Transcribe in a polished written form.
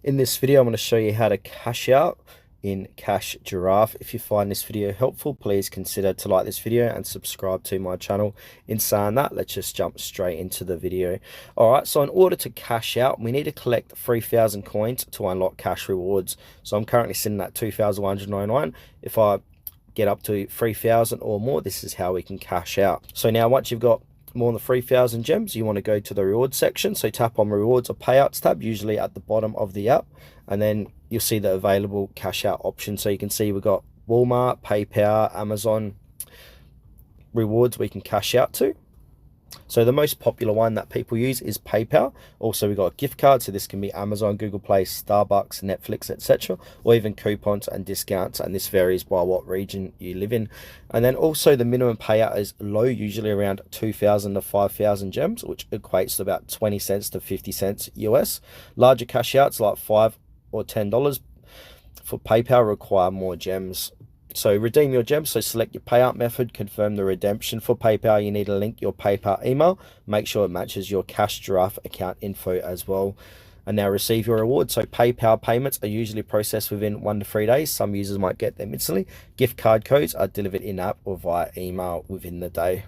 In this video, I'm going to show you how to cash out in Cash Giraffe. If you find this video helpful, please consider to like this video and subscribe to my channel. In saying that, let's just jump straight into the video. All right, so in order to cash out, we need to collect 3,000 coins to unlock cash rewards. So I'm currently sitting at 2,199. If I get up to 3,000 or more, this is how we can cash out. So now once you've got more than 3,000 gems, you want to go to the rewards section. So tap on rewards or payouts tab, usually at the bottom of the app, and then you'll see the available cash out options. So you can see we've got Walmart, PayPal, Amazon rewards we can cash out to. So the most popular one that people use is PayPal. Also, we've got a gift card, so this can be Amazon, Google Play, Starbucks, Netflix, etc., or even coupons and discounts, and this varies by what region you live in. And then also the minimum payout is low, usually around 2,000 to 5,000 gems, which equates to about 20 cents to 50 cents US. Larger cash outs like $5 or $10 for PayPal require more gems. So redeem your gems. So select your payout method, confirm the redemption. For PayPal, you need to link your PayPal email. Make sure it matches your Cash Giraffe account info as well. And now receive your reward. So PayPal payments are usually processed within 1 to 3 days. Some users might get them instantly. Gift card codes are delivered in-app or via email within the day.